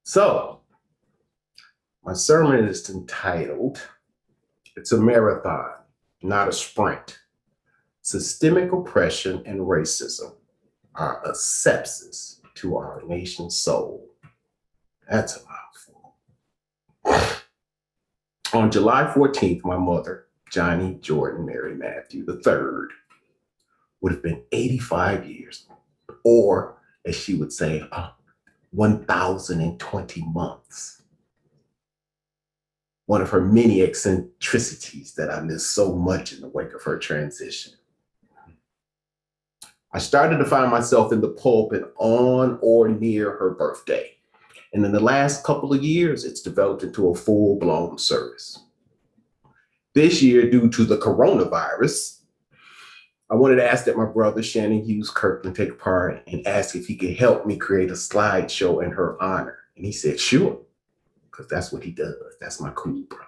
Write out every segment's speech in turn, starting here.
So, my sermon is entitled, It's a Marathon, Not a Sprint. Systemic oppression and racism are a sepsis to our nation's soul. That's a mouthful. On July 14th, my mother, Johnny Jordan Mary Matthew III, would have been 85 years, or as she would say, 1,020 months. One of her many eccentricities that I miss so much in the wake of her transition. I started to find myself in the pulpit on or near her birthday. And in the last couple of years, it's developed into a full-blown service. This year, due to the coronavirus, I wanted to ask that my brother, Shannon Hughes Kirkland, take part and ask if he could help me create a slideshow in her honor. And he said, sure, because that's what he does. That's my cool brother.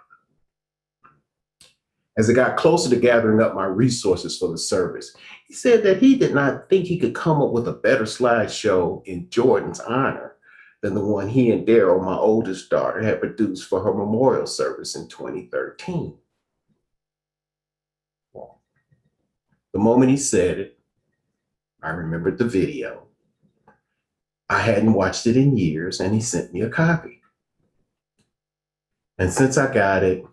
As I got closer to gathering up my resources for the service, he said that he did not think he could come up with a better slideshow in Jordan's honor than the one he and Daryl, my oldest daughter, had produced for her memorial service in 2013. Well, the moment he said it, I remembered the video. I hadn't watched it in years, and he sent me a copy. And since I got it,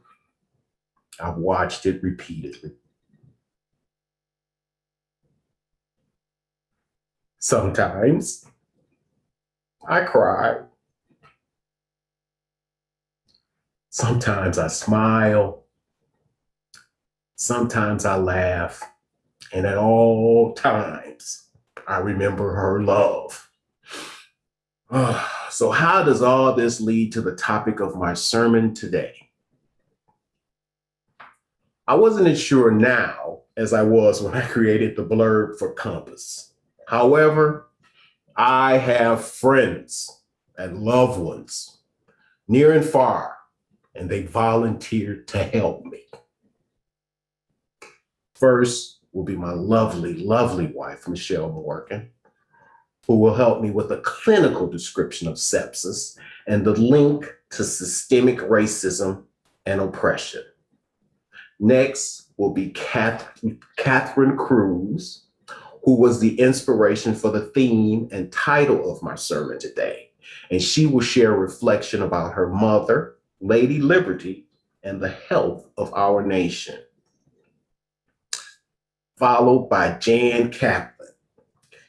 I've watched it repeatedly. Sometimes I cry. Sometimes I smile. Sometimes I laugh. And at all times, I remember her love. So how does all this lead to the topic of my sermon today? I wasn't as sure now as I was when I created the blurb for Compass. However, I have friends and loved ones near and far, and they volunteered to help me. First will be my lovely, lovely wife, Michelle Morgan, who will help me with a clinical description of sepsis and the link to systemic racism and oppression. Next will be Catherine Cruz, who was the inspiration for the theme and title of my sermon today. And she will share a reflection about her mother, Lady Liberty, and the health of our nation. Followed by Jan Kaplan.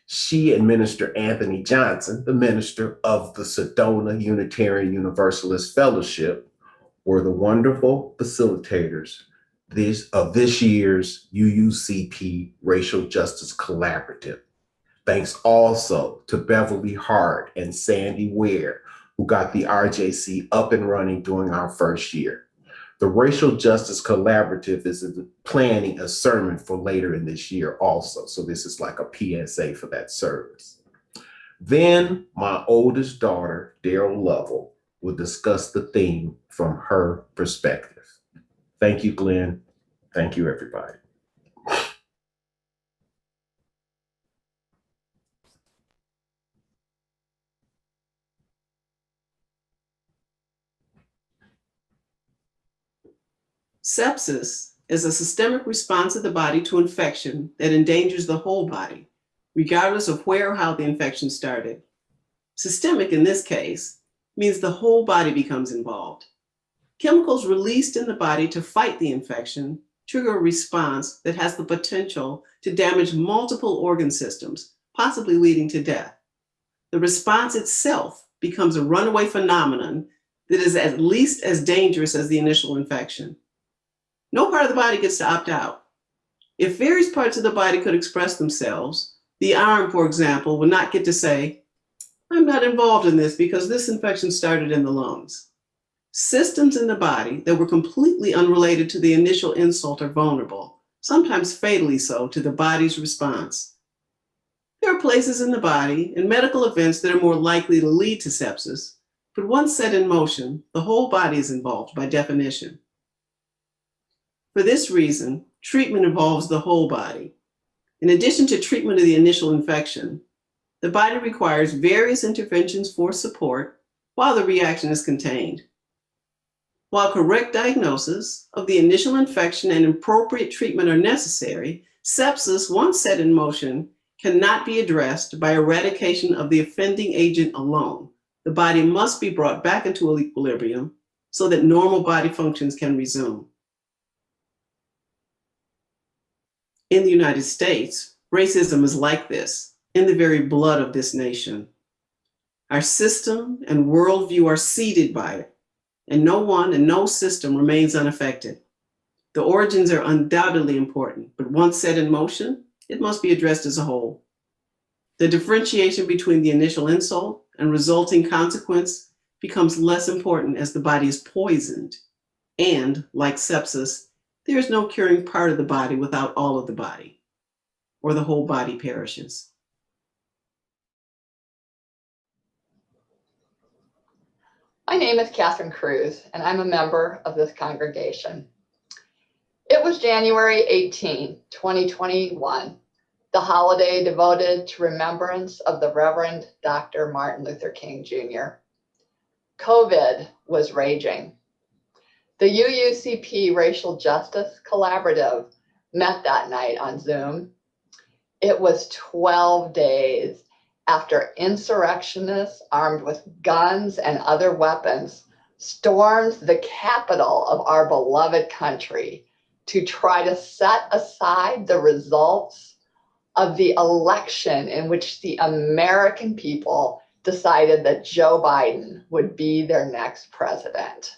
She and Minister Anthony Johnson, the minister of the Sedona Unitarian Universalist Fellowship, were the wonderful facilitators of this year's UUCP Racial Justice Collaborative. Thanks also to Beverly Hart and Sandy Ware, who got the RJC up and running during our first year. The Racial Justice Collaborative is planning a sermon for later in this year also, so this is like a PSA for that service. Then my oldest daughter, Daryl Lovell, will discuss the theme from her perspective. Thank you, Glenn. Thank you, everybody. Sepsis is a systemic response of the body to infection that endangers the whole body, regardless of where or how the infection started. Systemic in this case means the whole body becomes involved. Chemicals released in the body to fight the infection trigger a response that has the potential to damage multiple organ systems, possibly leading to death. The response itself becomes a runaway phenomenon that is at least as dangerous as the initial infection. No part of the body gets to opt out. If various parts of the body could express themselves, the arm, for example, would not get to say, I'm not involved in this because this infection started in the lungs. Systems in the body that were completely unrelated to the initial insult are vulnerable, sometimes fatally so, to the body's response. There are places in the body and medical events that are more likely to lead to sepsis, but once set in motion, the whole body is involved by definition. For this reason, treatment involves the whole body. In addition to treatment of the initial infection, the body requires various interventions for support, while the reaction is contained. While correct diagnosis of the initial infection and appropriate treatment are necessary, sepsis, once set in motion, cannot be addressed by eradication of the offending agent alone. The body must be brought back into equilibrium so that normal body functions can resume. In the United States, racism is like this, in the very blood of this nation. Our system and worldview are seeded by it, and no one and no system remains unaffected. The origins are undoubtedly important, but once set in motion, it must be addressed as a whole. The differentiation between the initial insult and resulting consequence becomes less important as the body is poisoned. And, like sepsis, there is no curing part of the body without all of the body, or the whole body perishes. My name is Catherine Cruz, and I'm a member of this congregation. It was January 18, 2021, the holiday devoted to remembrance of the Reverend Dr. Martin Luther King Jr. COVID was raging. The UUCP Racial Justice Collaborative met that night on Zoom. It was 12 days after insurrectionists armed with guns and other weapons stormed the capital of our beloved country to try to set aside the results of the election in which the American people decided that Joe Biden would be their next president.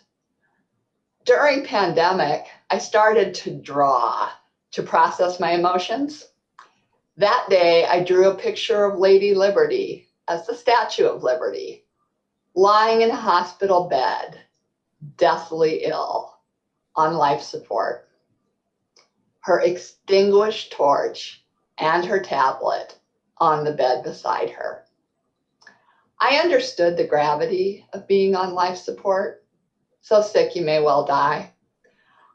During pandemic, I started to draw to process my emotions. That day, I drew a picture of Lady Liberty as the Statue of Liberty, lying in a hospital bed, deathly ill, on life support. Her extinguished torch and her tablet on the bed beside her. I understood the gravity of being on life support. So sick you may well die.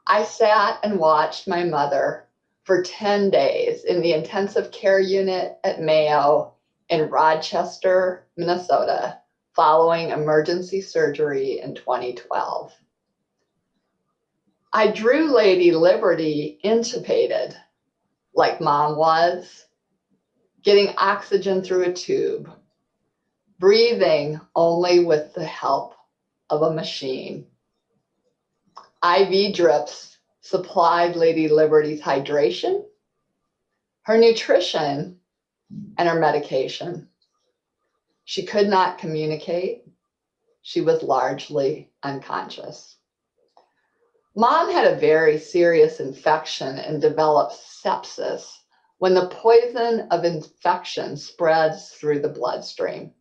I sat and watched my mother for 10 days in the intensive care unit at Mayo in Rochester, Minnesota, following emergency surgery in 2012. I drew Lady Liberty intubated, like Mom was, getting oxygen through a tube, breathing only with the help of a machine. IV drips supplied Lady Liberty's hydration, her nutrition, and her medication. She could not communicate. She was largely unconscious. Mom had a very serious infection and developed sepsis when the poison of infection spreads through the bloodstream.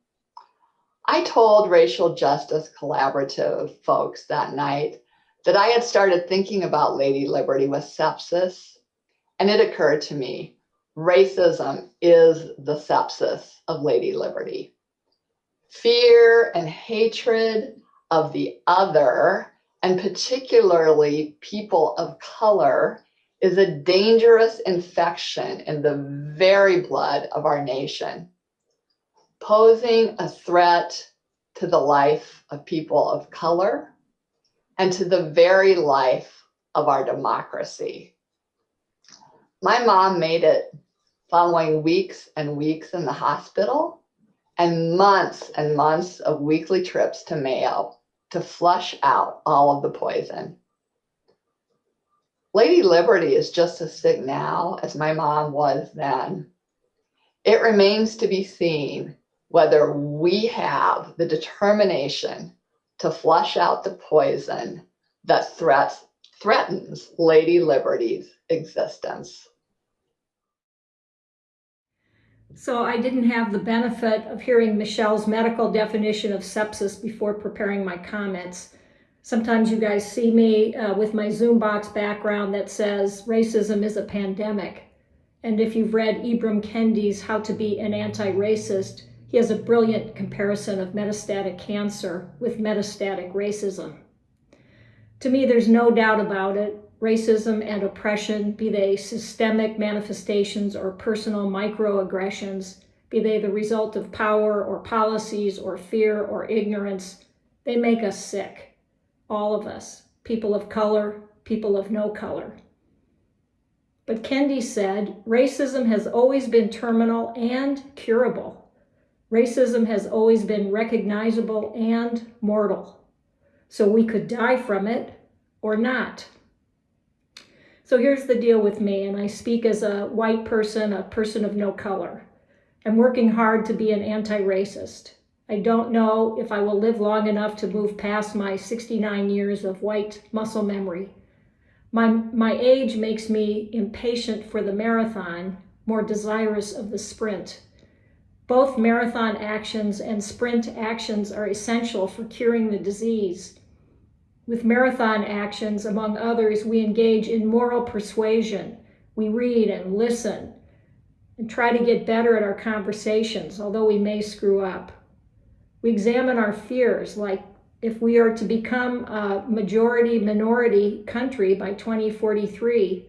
I told Racial Justice Collaborative folks that night that I had started thinking about Lady Liberty with sepsis, and it occurred to me, racism is the sepsis of Lady Liberty. Fear and hatred of the other, and particularly people of color, is a dangerous infection in the very blood of our nation, posing a threat to the life of people of color and to the very life of our democracy. My mom made it following weeks and weeks in the hospital and months of weekly trips to Mayo to flush out all of the poison. Lady Liberty is just as sick now as my mom was then. It remains to be seen whether we have the determination to flush out the poison that threatens Lady Liberty's existence. So I didn't have the benefit of hearing Michelle's medical definition of sepsis before preparing my comments. Sometimes you guys see me with my Zoom box background that says racism is a pandemic. And if you've read Ibram Kendi's How to Be an Anti-Racist, he has a brilliant comparison of metastatic cancer with metastatic racism. To me, there's no doubt about it. Racism and oppression, be they systemic manifestations or personal microaggressions, be they the result of power or policies or fear or ignorance, They make us sick, all of us, people of color, people of no color. But Kendi said, racism has always been terminal and curable. Racism has always been recognizable and mortal. So we could die from it or not. So here's the deal with me, and I speak as a white person, a person of no color. I'm working hard to be an anti-racist. I don't know if I will live long enough to move past my 69 years of white muscle memory. My age makes me impatient for the marathon, more desirous of the sprint. Both marathon actions and sprint actions are essential for curing the disease. With marathon actions, among others, we engage in moral persuasion. We read and listen and try to get better at our conversations, although we may screw up. We examine our fears, like if we are to become a majority-minority country by 2043,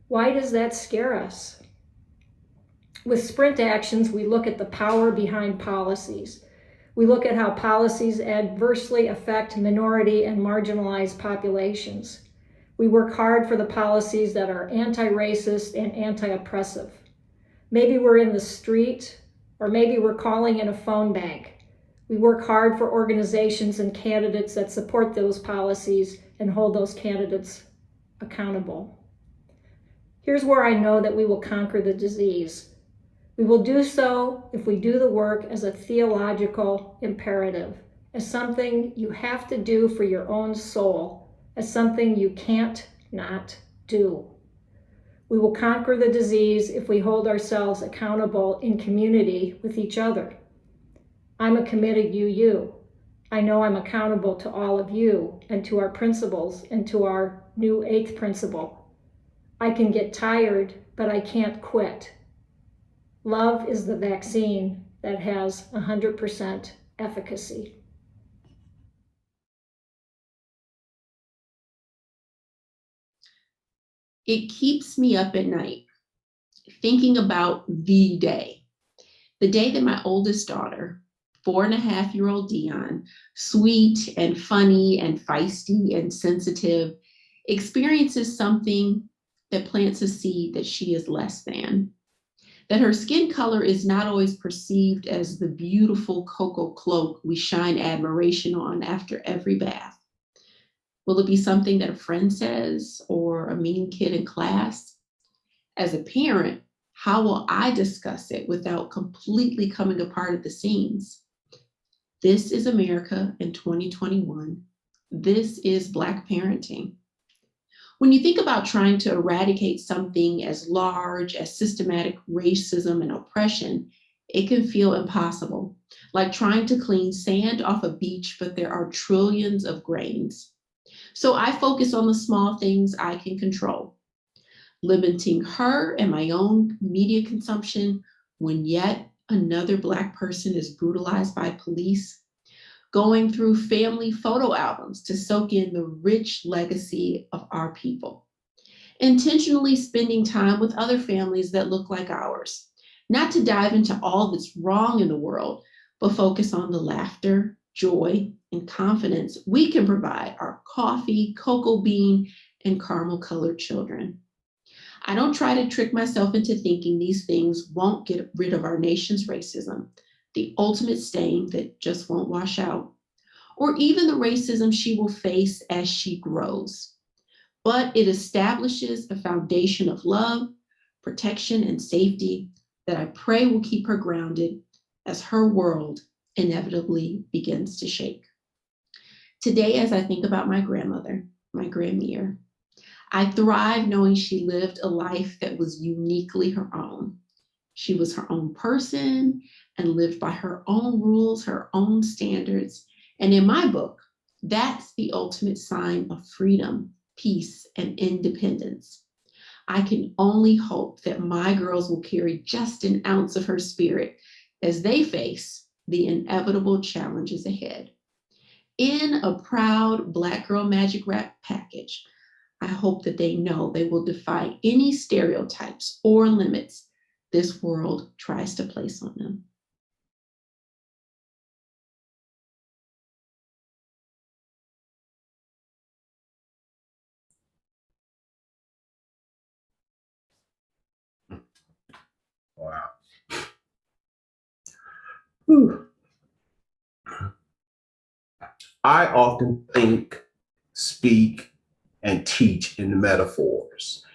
why does that scare us? With sprint actions, we look at the power behind policies. We look at how policies adversely affect minority and marginalized populations. We work hard for the policies that are anti-racist and anti-oppressive. Maybe we're in the street, or maybe we're calling in a phone bank. We work hard for organizations and candidates that support those policies and hold those candidates accountable. Here's where I know that we will conquer the disease. We will do so if we do the work as a theological imperative, as something you have to do for your own soul, as something you can't not do. We will conquer the disease if we hold ourselves accountable in community with each other. I'm a committed UU. I know I'm accountable to all of you and to our principals and to our new 8th principle. I can get tired, but I can't quit. Love is the vaccine that has 100% efficacy. It keeps me up at night thinking about the day that my oldest daughter, 4.5-year-old Dion, sweet and funny and feisty and sensitive, experiences something that plants a seed that she is less than. That her skin color is not always perceived as the beautiful cocoa cloak we shine admiration on after every bath. Will it be something that a friend says or a mean kid in class? As a parent, how will I discuss it without completely coming apart at the seams? This is America in 2021. This is Black parenting. When you think about trying to eradicate something as large as systematic racism and oppression, it can feel impossible, like trying to clean sand off a beach, but there are trillions of grains. So I focus on the small things I can control, limiting her and my own media consumption when yet another Black person is brutalized by police, going through family photo albums to soak in the rich legacy of our people, intentionally spending time with other families that look like ours, not to dive into all that's wrong in the world, but focus on the laughter, joy, and confidence we can provide our coffee, cocoa bean, and caramel colored children. I don't try to trick myself into thinking these things won't get rid of our nation's racism, the ultimate stain that just won't wash out, or even the racism she will face as she grows. But it establishes a foundation of love, protection, and safety that I pray will keep her grounded as her world inevitably begins to shake. Today, as I think about my grandmother, my grandmere, I thrive knowing she lived a life that was uniquely her own. She was her own person and lived by her own rules, her own standards. And in my book, that's the ultimate sign of freedom, peace, and independence. I can only hope that my girls will carry just an ounce of her spirit as they face the inevitable challenges ahead. In a proud Black Girl Magic Wrap package, I hope that they know they will defy any stereotypes or limits this world tries to place on them. Wow. Whew. I often think, speak, and teach in metaphors.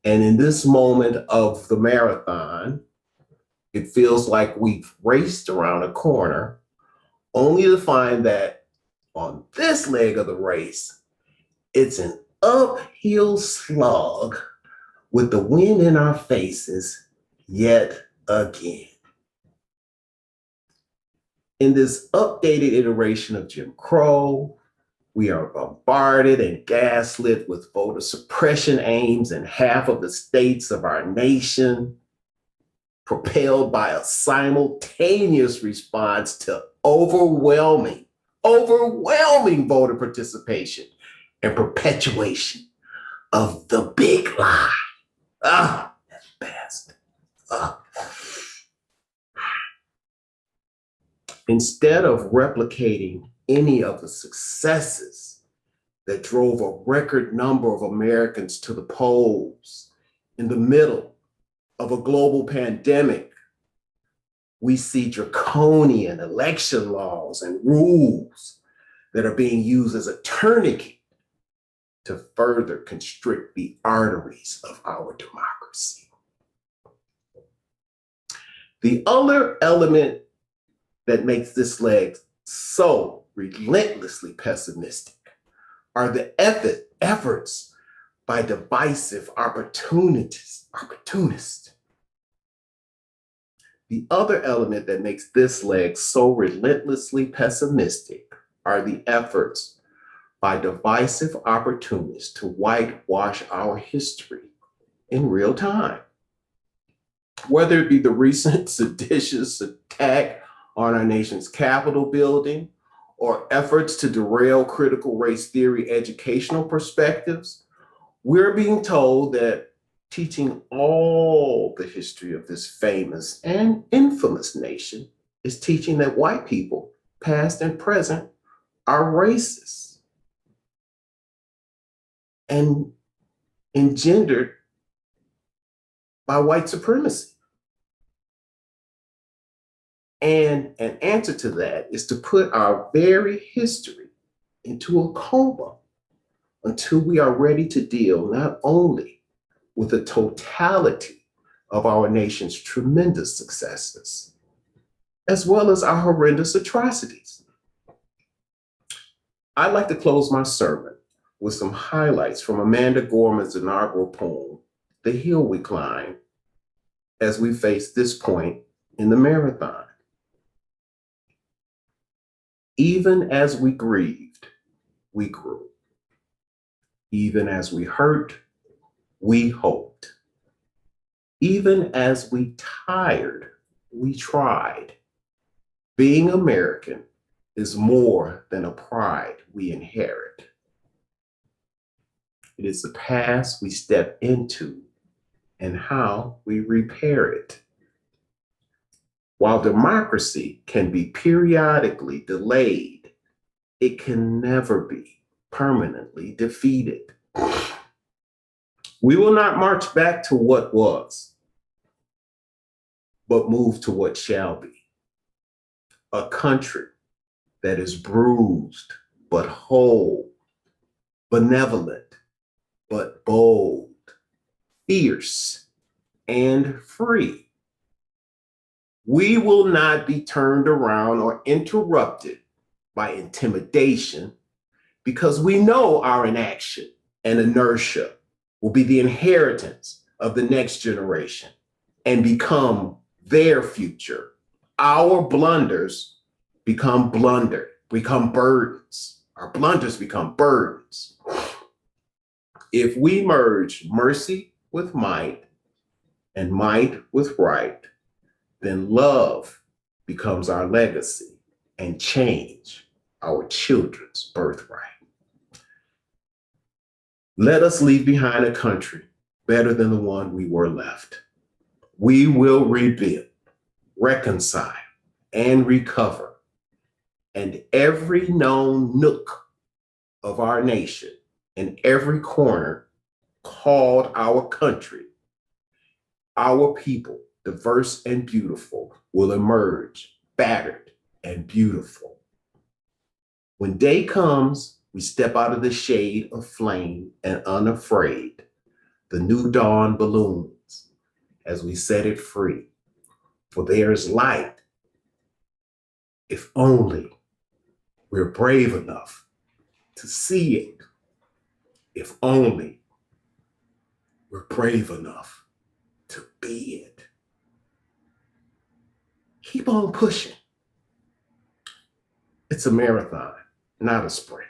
And in this moment of the marathon, it feels like we've raced around a corner only to find that on this leg of the race, it's an uphill slog with the wind in our faces yet again. In this updated iteration of Jim Crow, we are bombarded and gaslit with voter suppression aims in half of the states of our nation, propelled by a simultaneous response to overwhelming voter participation and perpetuation of the big lie. Ah, that bastard. Ah. Instead of replicating any of the successes that drove a record number of Americans to the polls in the middle of a global pandemic, we see draconian election laws and rules that are being used as a tourniquet to further constrict the arteries of our democracy. The other element that makes this leg so relentlessly pessimistic are the efforts by divisive opportunists. The other element that makes this leg so relentlessly pessimistic are the efforts by divisive opportunists to whitewash our history in real time. Whether it be the recent seditious attack on our nation's Capitol building, or efforts to derail critical race theory educational perspectives, we're being told that teaching all the history of this famous and infamous nation is teaching that white people, past and present, are racist and engendered by white supremacy. And an answer to that is to put our very history into a coma until we are ready to deal not only with the totality of our nation's tremendous successes, as well as our horrendous atrocities. I'd like to close my sermon with some highlights from Amanda Gorman's inaugural poem, The Hill We Climb, as we face this point in the marathon. Even as we grieved, we grew. Even as we hurt, we hoped. Even as we tired, we tried. Being American is more than a pride we inherit. It is the past we step into and how we repair it. While democracy can be periodically delayed, it can never be permanently defeated. We will not march back to what was, but move to what shall be. A country that is bruised but whole, benevolent but bold, fierce and free. We will not be turned around or interrupted by intimidation because we know our inaction and inertia will be the inheritance of the next generation and become their future. Our blunders become burdens. Our blunders become burdens. If we merge mercy with might and might with right, then love becomes our legacy and change our children's birthright. Let us leave behind a country better than the one we were left. We will rebuild, reconcile, and recover. And every known nook of our nation and every corner called our country, our people diverse and beautiful, will emerge battered and beautiful. When day comes, we step out of the shade of flame and unafraid. The new dawn balloons as we set it free. For there is light, if only we're brave enough to see it. If only we're brave enough to be it. Keep on pushing. It's a marathon, not a sprint.